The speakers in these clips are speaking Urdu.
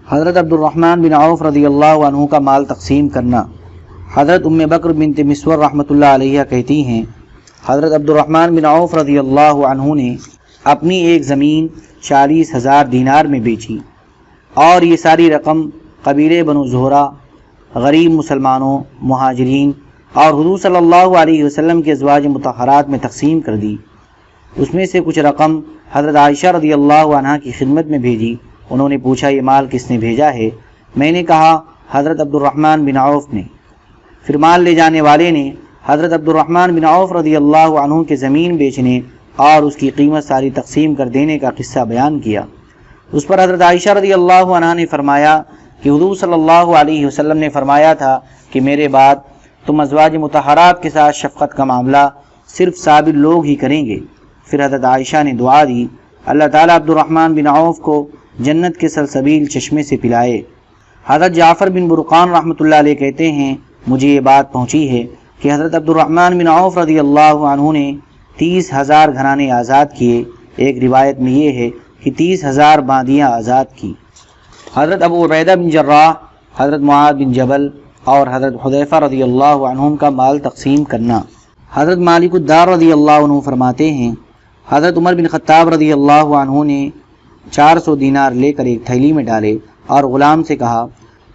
حضرت عبد الرحمن بن عوف رضی اللہ عنہ کا مال تقسیم کرنا۔ حضرت ام بکر بنت مسور رحمۃ اللہ علیہ کہتی ہیں، حضرت عبد الرحمن بن عوف رضی اللہ عنہ نے اپنی ایک زمین 40,000 دینار میں بیچی، اور یہ ساری رقم قبیلے بنو زہرہ، غریب مسلمانوں، مہاجرین اور حضور صلی اللہ علیہ وسلم کے ازواج مطہرات میں تقسیم کر دی۔ اس میں سے کچھ رقم حضرت عائشہ رضی اللہ عنہا کی خدمت میں بھیجی۔ انہوں نے پوچھا، یہ مال کس نے بھیجا ہے؟ میں نے کہا، حضرت عبد الرحمن بن عوف نے۔ پھر مال لے جانے والے نے حضرت عبد الرحمن بن عوف رضی اللہ عنہ کے زمین بیچنے اور اس کی قیمت ساری تقسیم کر دینے کا قصہ بیان کیا۔ اس پر حضرت عائشہ رضی اللہ عنہا نے فرمایا کہ حضور صلی اللہ علیہ وسلم نے فرمایا تھا کہ میرے بعد تم ازواج مطہرات کے ساتھ شفقت کا معاملہ صرف صابر لوگ ہی کریں گے۔ پھر حضرت عائشہ نے دعا دی، اللہ تعالیٰ عبد الرحمن بن عوف کو جنت کے سلسبیل چشمے سے پلائے۔ حضرت جعفر بن برقان رحمۃ اللہ علیہ کہتے ہیں، مجھے یہ بات پہنچی ہے کہ حضرت عبد الرحمن بن عوف رضی اللہ عنہ نے 30,000 گھرانے آزاد کیے۔ ایک روایت میں یہ ہے کہ 30,000 باندیاں آزاد کی۔ حضرت ابو عبیدہ بن جراح، حضرت معاذ بن جبل اور حضرت حذیفہ رضی اللہ عنہم کا مال تقسیم کرنا۔ حضرت مالک الدار رضی اللہ عنہ فرماتے ہیں، حضرت عمر بن خطاب رضی اللہ عنہ نے 400 دینار لے کر ایک تھیلی میں ڈالے اور غلام سے کہا،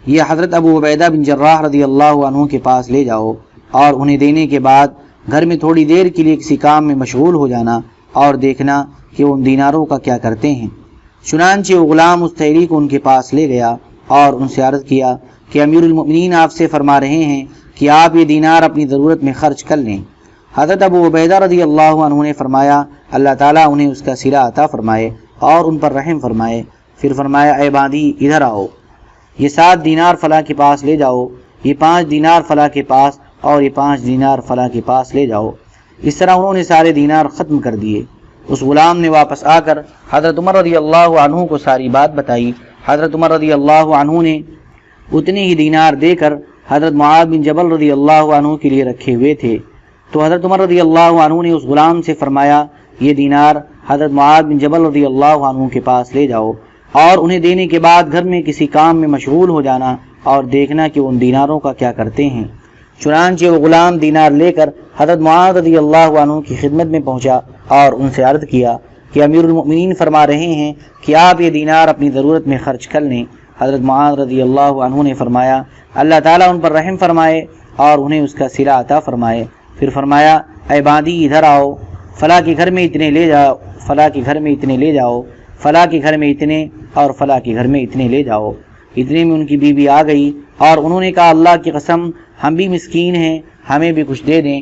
یہ حضرت ابو عبیدہ بن جراح رضی اللہ عنہ کے پاس لے جاؤ، اور انہیں دینے کے بعد گھر میں تھوڑی دیر کے لیے کسی کام میں مشغول ہو جانا اور دیکھنا کہ وہ ان دیناروں کا کیا کرتے ہیں۔ چنانچہ وہ غلام اس تھیلی کو ان کے پاس لے گیا اور ان سے عرض کیا کہ امیر المؤمنین آپ سے فرما رہے ہیں کہ آپ یہ دینار اپنی ضرورت میں خرچ کر لیں۔ حضرت ابو عبیدہ رضی اللہ عنہ نے فرمایا، اللہ تعالیٰ انہیں اس کا صلہ عطا فرمائے اور ان پر رحم فرمائے۔ پھر فرمایا، اے باندی ادھر آؤ، یہ 7 دینار فلاں کے پاس لے جاؤ، یہ 5 دینار فلاں کے پاس اور یہ 5 دینار فلاں کے پاس لے جاؤ۔ اس طرح انہوں نے سارے دینار ختم کر دیے۔ اس غلام نے واپس آ کر حضرت عمر رضی اللہ عنہ کو ساری بات بتائی۔ حضرت عمر رضی اللہ عنہ نے اتنے ہی دینار دے کر حضرت معاذ بن جبل رضی اللہ عنہ کے لیے رکھے ہوئے تھے۔ تو حضرت عمر رضی اللہ عنہ نے اس غلام سے فرمایا، یہ دینار حضرت معاذ بن جبل رضی اللہ عنہ کے پاس لے جاؤ، اور انہیں دینے کے بعد گھر میں کسی کام میں مشغول ہو جانا اور دیکھنا کہ ان دیناروں کا کیا کرتے ہیں۔ چنانچہ وہ غلام دینار لے کر حضرت معاذ رضی اللہ عنہ کی خدمت میں پہنچا اور ان سے عرض کیا کہ امیر المؤمنین فرما رہے ہیں کہ آپ یہ دینار اپنی ضرورت میں خرچ کر لیں۔ حضرت معاذ رضی اللہ عنہ نے فرمایا، اللہ تعالیٰ ان پر رحم فرمائے اور انہیں اس کا صلہ عطا فرمائے۔ پھر فرمایا، اے باندی ادھر آؤ، فلاں کے گھر میں اتنے لے جاؤ، فلاں کے گھر میں اتنے لے جاؤ، فلاں کے گھر میں اتنے اور فلاں کے گھر میں اتنے لے جاؤ۔ اتنے میں ان کی بیوی آ گئی اور انہوں نے کہا، اللہ کی قسم ہم بھی مسکین ہیں، ہمیں بھی کچھ دے دیں۔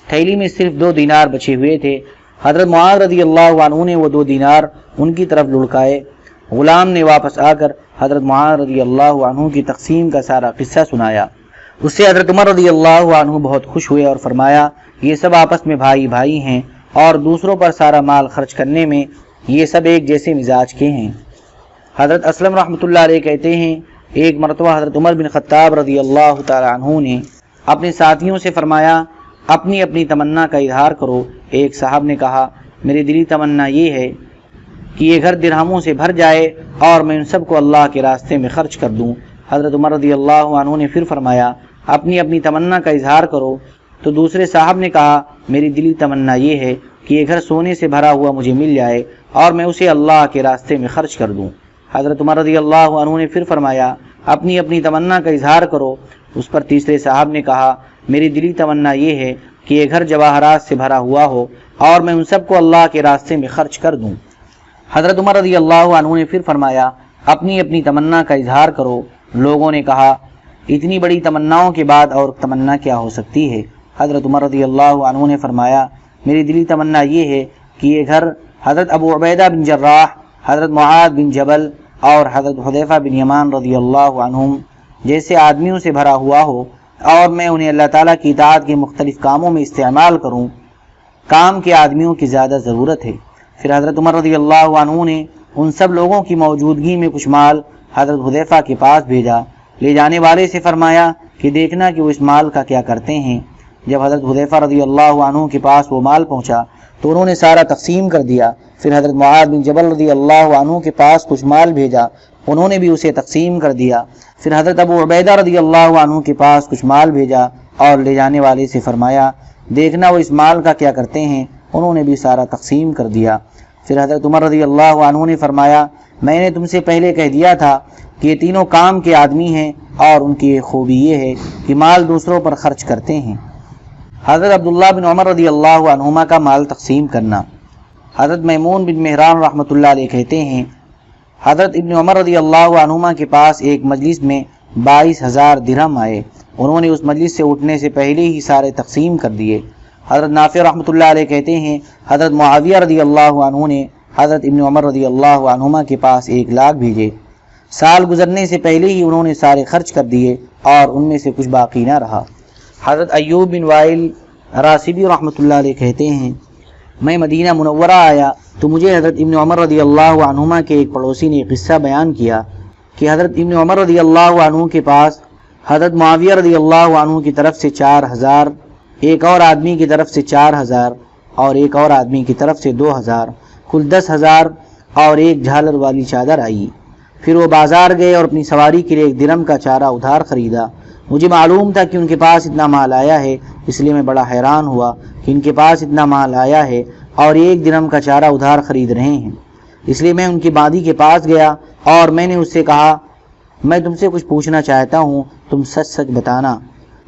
تھیلی میں صرف 2 دینار بچے ہوئے تھے۔ حضرت معاذ رضی اللہ عنہ نے وہ 2 دینار ان کی طرف لڑکائے۔ غلام نے واپس آ کر حضرت معاذ رضی اللہ عنہ کی تقسیم کا سارا قصہ سنایا۔ اس سے حضرت عمر رضی اللہ عنہ بہت خوش ہوئے اور فرمایا، یہ سب آپس میں بھائی بھائی ہیں اور دوسروں پر سارا مال خرچ کرنے میں یہ سب ایک جیسے مزاج کے ہیں۔ حضرت اسلم رحمۃ اللہ علیہ کہتے ہیں، ایک مرتبہ حضرت عمر بن خطاب رضی اللہ تعالی عنہ نے اپنے ساتھیوں سے فرمایا، اپنی اپنی تمنا کا اظہار کرو۔ ایک صاحب نے کہا، میری دلی تمنا یہ ہے کہ یہ گھر درہموں سے بھر جائے اور میں ان سب کو اللہ کے راستے میں خرچ کر دوں۔ حضرت عمر رضی اللہ عنہ نے پھر فرمایا، اپنی اپنی تمنا کا اظہار کرو۔ تو دوسرے صاحب نے کہا، میری دلی تمنا یہ ہے کہ یہ گھر سونے سے بھرا ہوا مجھے مل جائے اور میں اسے اللہ کے راستے میں خرچ کر دوں۔ حضرت عمر رضی اللہ عنہ نے پھر فرمایا، اپنی اپنی تمنا کا اظہار کرو۔ اس پر تیسرے صاحب نے کہا، میری دلی تمنا یہ ہے کہ یہ گھر جواہرات سے بھرا ہوا ہو اور میں ان سب کو اللہ کے راستے میں خرچ کر دوں۔ حضرت عمر رضی اللہ عنہ نے پھر فرمایا، اپنی اپنی تمنا کا اظہار کرو۔ لوگوں نے کہا، اتنی بڑی تمناؤں کے بعد اور تمنا کیا ہو سکتی ہے؟ حضرت عمر رضی اللہ عنہ نے فرمایا، میری دلی تمنا یہ ہے کہ یہ گھر حضرت ابو عبیدہ بن جراح، حضرت معاذ بن جبل اور حضرت حذیفہ بن یمان رضی اللہ عنہم جیسے آدمیوں سے بھرا ہوا ہو اور میں انہیں اللہ تعالیٰ کی اطاعت کے مختلف کاموں میں استعمال کروں۔ کام کے آدمیوں کی زیادہ ضرورت ہے۔ پھر حضرت عمر رضی اللہ عنہ نے ان سب لوگوں کی موجودگی میں کچھ مال حضرت حذیفہ کے پاس بھیجا۔ لے جانے والے سے فرمایا کہ دیکھنا کہ وہ اس مال کا کیا کرتے ہیں۔ جب حضرت حذیفہ رضی اللہ عنہ کے پاس وہ مال پہنچا تو انہوں نے سارا تقسیم کر دیا۔ پھر حضرت معاذ بن جبل رضی اللہ عنہ کے پاس کچھ مال بھیجا انہوں نے بھی اسے تقسیم کر دیا۔ پھر حضرت ابو عبیدہ رضی اللہ عنہ کے پاس کچھ مال بھیجا اور لے جانے والے سے فرمایا دیکھنا وہ اس مال کا کیا کرتے ہیں۔ انہوں نے بھی سارا تقسیم کر دیا۔ پھر حضرت عمر رضی اللہ عنہ نے فرمایا میں نے تم سے پہلے کہہ دیا تھا کہ یہ تینوں کام کے آدمی ہیں اور ان کی ایک خوبی یہ ہے کہ مال دوسروں پر خرچ کرتے ہیں۔ حضرت عبداللہ بن عمر رضی اللہ عنہما کا مال تقسیم کرنا۔ حضرت میمون بن مہران رحمۃ اللہ علیہ کہتے ہیں حضرت ابن عمر رضی اللہ عنہما کے پاس ایک مجلس میں 22,000 درہم آئے۔ انہوں نے اس مجلس سے اٹھنے سے پہلے ہی سارے تقسیم کر دیے۔ حضرت نافع رحمۃ اللہ علیہ کہتے ہیں حضرت معاویہ رضی اللہ عنہ نے حضرت ابن عمر رضی اللہ عنہما کے پاس 1 لاکھ بھیجے۔ سال گزرنے سے پہلے ہی انہوں نے سارے خرچ کر دیے اور ان میں سے کچھ باقی نہ رہا۔ حضرت ایوب بن وائل راسبی رحمۃ اللہ علیہ کہتے ہیں میں مدینہ منورہ آیا تو مجھے حضرت ابن عمر رضی اللہ عنہما کے ایک پڑوسی نے قصہ بیان کیا کہ حضرت ابن عمر رضی اللہ عنہ کے پاس حضرت معاویہ رضی اللہ عنہ کی طرف سے 4,000، ایک اور آدمی کی طرف سے 4,000 اور ایک اور آدمی کی طرف سے 2,000، کل 10,000 اور ایک جھالر والی چادر آئی۔ پھر وہ بازار گئے اور اپنی سواری کے لیے 1 درہم کا چارہ ادھار خریدا۔ مجھے معلوم تھا کہ ان کے پاس اتنا مال آیا ہے، اس لیے میں بڑا حیران ہوا کہ ان کے پاس اتنا مال آیا ہے اور 1 درہم کا چارہ ادھار خرید رہے ہیں۔ اس لیے میں ان کی بادی کے پاس گیا اور میں نے اس سے کہا میں تم سے کچھ پوچھنا چاہتا ہوں، تم سچ سچ بتانا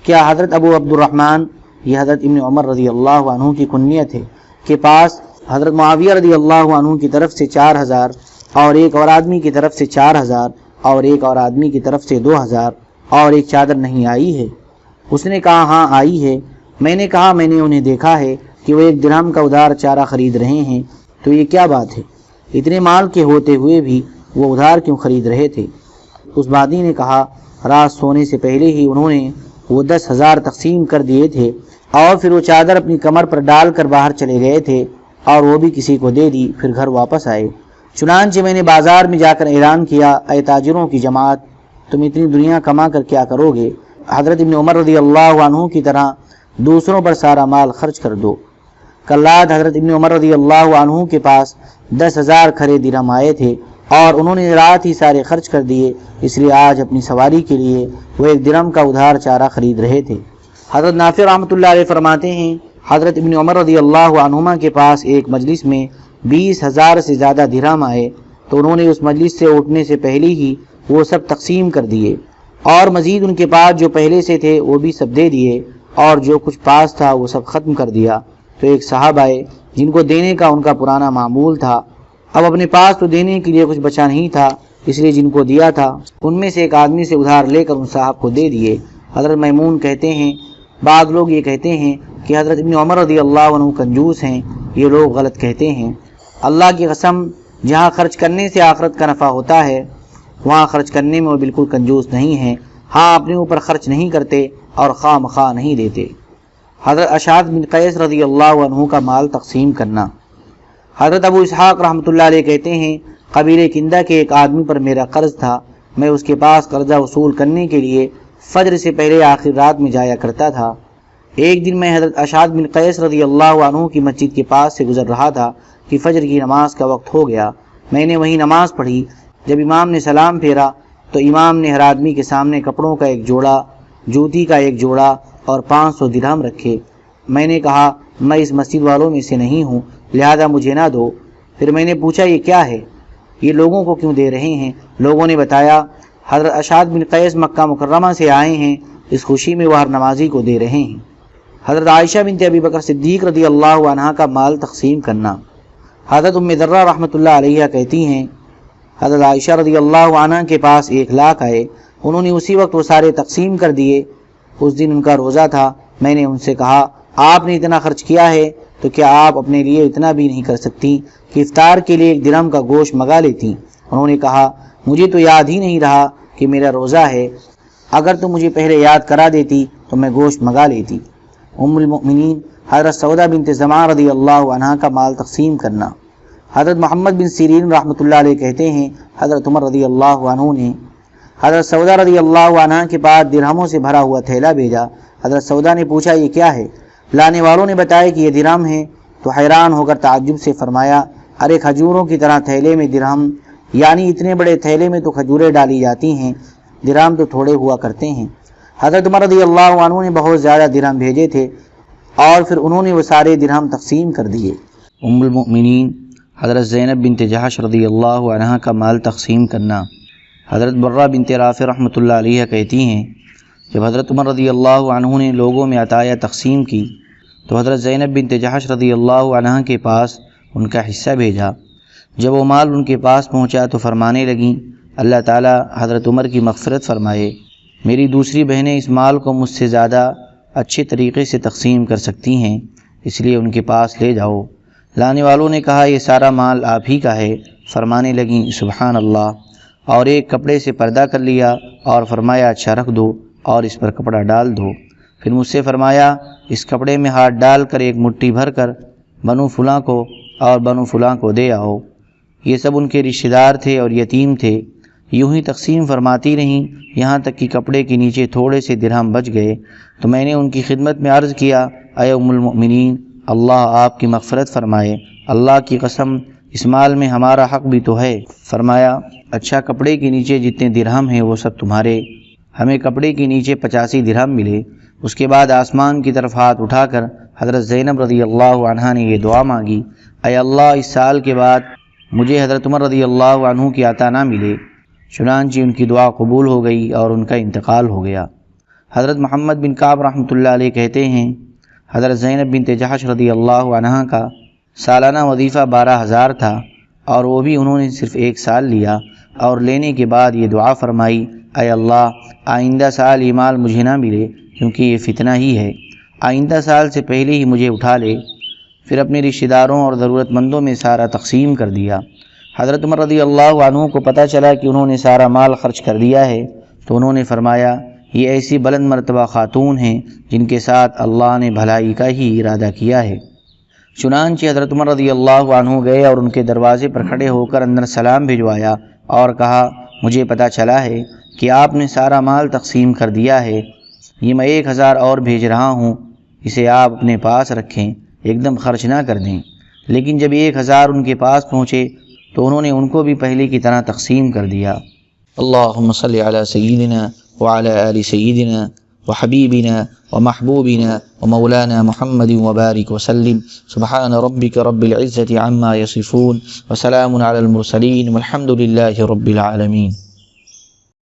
کیا حضرت ابو عبد الرحمن، یہ حضرت ابن عمر رضی اللہ عنہ کی کنیت ہے، کے پاس حضرت معاویہ رضی اللہ عنہ کی طرف سے 4,000 اور ایک اور آدمی کی طرف سے 4,000 اور ایک اور آدمی کی طرف سے 2,000 اور ایک چادر نہیں آئی ہے؟ اس نے کہا ہاں آئی ہے۔ میں نے کہا میں نے انہیں دیکھا ہے کہ وہ 1 درہم کا ادھار چارہ خرید رہے ہیں، تو یہ کیا بات ہے؟ اتنے مال کے ہوتے ہوئے بھی وہ ادھار کیوں خرید رہے تھے؟ اس بادی نے کہا رات سونے سے پہلے ہی انہوں نے وہ 10,000 تقسیم کر دیے تھے اور پھر وہ چادر اپنی کمر پر ڈال کر باہر چلے گئے تھے اور وہ بھی کسی کو دے دی، پھر گھر واپس آئے۔ چنانچہ میں نے بازار میں جا کر اعلان کیا اے تاجروں کی جماعت، تم اتنی دنیا کما کر کیا کرو گے؟ حضرت ابن عمر رضی اللہ عنہ کی طرح دوسروں پر سارا مال خرچ کر دو۔ کل رات حضرت ابن عمر رضی اللہ عنہ کے پاس 10,000 کھرے درہم آئے تھے اور انہوں نے رات ہی سارے خرچ کر دیے، اس لیے آج اپنی سواری کے لیے وہ 1 درہم کا ادھار چارہ خرید رہے تھے۔ حضرت نافع رحمۃ اللہ علیہ فرماتے ہیں حضرت ابن عمر رضی اللہ عنہما کے پاس ایک مجلس میں 20,000 سے زیادہ درہم آئے تو انہوں نے اس مجلس سے اٹھنے سے پہلے ہی وہ سب تقسیم کر دیے اور مزید ان کے پاس جو پہلے سے تھے وہ بھی سب دے دیے اور جو کچھ پاس تھا وہ سب ختم کر دیا۔ تو ایک صاحب آئے جن کو دینے کا ان کا پرانا معمول تھا، اب اپنے پاس تو دینے کے لیے کچھ بچا نہیں تھا، اس لیے جن کو دیا تھا ان میں سے ایک آدمی سے ادھار لے کر ان صاحب کو دے دیے۔ حضرت میمون کہتے ہیں بعض لوگ یہ کہتے ہیں کہ حضرت ابن عمر رضی اللہ عنہ کنجوس ہیں، یہ لوگ غلط کہتے ہیں۔ اللہ کی قسم جہاں خرچ کرنے سے آخرت کا نفع ہوتا ہے وہاں خرچ کرنے میں وہ بالکل کنجوس نہیں ہیں، ہاں اپنے اوپر خرچ نہیں کرتے اور خواہ مخواہ نہیں دیتے۔ حضرت اشعث بن قیس رضی اللہ عنہ کا مال تقسیم کرنا۔ حضرت ابو اسحاق رحمۃ اللہ علیہ کہتے ہیں قبیلے کندہ کے ایک آدمی پر میرا قرض تھا، میں اس کے پاس قرضہ وصول کرنے کے لیے فجر سے پہلے آخر رات میں جایا کرتا تھا۔ ایک دن میں حضرت اشعث بن قیس رضی اللہ عنہ کی مسجد کے پاس سے گزر رہا تھا کہ فجر کی نماز کا وقت ہو گیا۔ میں نے وہیں نماز پڑھی۔ جب امام نے سلام پھیرا تو امام نے ہر آدمی کے سامنے کپڑوں کا 1 جوڑا، جوتی کا 1 جوڑا اور 500 درہم رکھے۔ میں نے کہا میں اس مسجد والوں میں سے نہیں ہوں، لہذا مجھے نہ دو۔ پھر میں نے پوچھا یہ کیا ہے، یہ لوگوں کو کیوں دے رہے ہیں؟ لوگوں نے بتایا حضرت اشعث بن قیس مکہ مکرمہ سے آئے ہیں، اس خوشی میں وہ ہر نمازی کو دے رہے ہیں۔ حضرت عائشہ بنت ابی بکر صدیق رضی اللہ عنہا کا مال تقسیم کرنا۔ حضرت ام ذرہ رحمۃ اللہ علیہ کہتی ہیں حضرت عائشہ رضی اللہ عنہ کے پاس 1 لاکھ آئے، انہوں نے اسی وقت وہ سارے تقسیم کر دیے۔ اس دن ان کا روزہ تھا، میں نے ان سے کہا آپ نے اتنا خرچ کیا ہے تو کیا آپ اپنے لیے اتنا بھی نہیں کر سکتی کہ افطار کے لیے 1 درہم کا گوشت منگا لیتی؟ انہوں نے کہا مجھے تو یاد ہی نہیں رہا کہ میرا روزہ ہے، اگر تم مجھے پہلے یاد کرا دیتی تو میں گوشت منگا لیتی۔ ام المؤمنین حضرت سودا بنت زمعہ رضی اللہ عنہا کا مال تقسیم کرنا۔ حضرت محمد بن سیرین رحمۃ اللہ علیہ کہتے ہیں حضرت عمر رضی اللہ عنہ نے حضرت سودا رضی اللہ عنہ کے پاس درہموں سے بھرا ہوا تھیلا بھیجا۔ حضرت سودا نے پوچھا یہ کیا ہے؟ لانے والوں نے بتایا کہ یہ درہم ہے، تو حیران ہو کر تعجب سے فرمایا ارے کھجوروں کی طرح تھیلے میں درہم، یعنی اتنے بڑے تھیلے میں تو کھجوریں ڈالی جاتی ہیں، درہم تو تھوڑے ہوا کرتے ہیں۔ حضرت عمر رضی اللہ عنہ نے بہت زیادہ درہم بھیجے تھے اور پھر انہوں نے وہ سارے درہم تقسیم کر دیے۔ ام المؤمنین حضرت زینب بنت جحش رضی اللہ عنہ کا مال تقسیم کرنا۔ حضرت برہ بنت رافع رحمۃ اللہ علیہ کہتی ہیں جب حضرت عمر رضی اللہ عنہ نے لوگوں میں عطایا تقسیم کی تو حضرت زینب بنت جحش رضی اللہ عنہ کے پاس ان کا حصہ بھیجا۔ جب وہ مال ان کے پاس پہنچا تو فرمانے لگیں اللہ تعالی حضرت عمر کی مغفرت فرمائے، میری دوسری بہنیں اس مال کو مجھ سے زیادہ اچھے طریقے سے تقسیم کر سکتی ہیں، اس لیے ان کے پاس لے جاؤ۔ لانے والوں نے کہا یہ سارا مال آپ ہی کا ہے، فرمانے لگیں سبحان اللہ، اور ایک کپڑے سے پردہ کر لیا اور فرمایا اچھا رکھ دو اور اس پر کپڑا ڈال دو۔ پھر مجھ سے فرمایا اس کپڑے میں ہاتھ ڈال کر ایک مٹھی بھر کر بنو فلاں کو اور بنو فلاں کو دے آؤ۔ یہ سب ان کے رشتہ دار تھے اور یتیم تھے۔ یوں ہی تقسیم فرماتی رہیں یہاں تک کہ کپڑے کے نیچے تھوڑے سے درہم بچ گئے تو میں نے ان کی خدمت میں عرض کیا اے ام المؤمنین اللہ آپ کی مغفرت فرمائے، اللہ کی قسم اس مال میں ہمارا حق بھی تو ہے۔ فرمایا اچھا کپڑے کے نیچے جتنے درہم ہیں وہ سب تمہارے۔ ہمیں کپڑے کے نیچے 85 درہم ملے۔ اس کے بعد آسمان کی طرف ہاتھ اٹھا کر حضرت زینب رضی اللہ عنہا نے یہ دعا مانگی اے اللہ اس سال کے بعد مجھے حضرت عمر رضی اللہ عنہ کی عطا نہ ملے۔ چنانچہ ان کی دعا قبول ہو گئی اور ان کا انتقال ہو گیا۔ حضرت محمد بن کعب رحمۃ اللہ علیہ کہتے ہیں حضرت زینب بنت جحش رضی اللہ عنہا کا سالانہ وظیفہ 12,000 تھا اور وہ بھی انہوں نے صرف 1 سال لیا اور لینے کے بعد یہ دعا فرمائی اے اللہ آئندہ سال یہ مال مجھے نہ ملے کیونکہ یہ فتنہ ہی ہے، آئندہ سال سے پہلے ہی مجھے اٹھا لے۔ پھر اپنے رشتہ داروں اور ضرورت مندوں میں سارا تقسیم کر دیا۔ حضرت عمر رضی اللہ عنہ کو پتہ چلا کہ انہوں نے سارا مال خرچ کر دیا ہے تو انہوں نے فرمایا یہ ایسی بلند مرتبہ خاتون ہیں جن کے ساتھ اللہ نے بھلائی کا ہی ارادہ کیا ہے۔ چنانچہ حضرت عمر رضی اللہ عنہ گئے اور ان کے دروازے پر کھڑے ہو کر اندر سلام بھجوایا اور کہا مجھے پتہ چلا ہے کہ آپ نے سارا مال تقسیم کر دیا ہے، یہ میں 1000 اور بھیج رہا ہوں، اسے آپ اپنے پاس رکھیں، ایک دم خرچ نہ کر دیں۔ لیکن جب 1000 ان کے پاس پہنچے تو انہوں نے ان کو بھی پہلے کی طرح تقسیم کر دیا۔ اللہم صلی علی سیدنا وعلی آل سیدنا وحبیبنا ومحبوبنا ومولانا محمد وبارک وسلم سبحان ربک رب العزة عما یصفون وسلام علی المرسلین والحمد للہ رب العالمین۔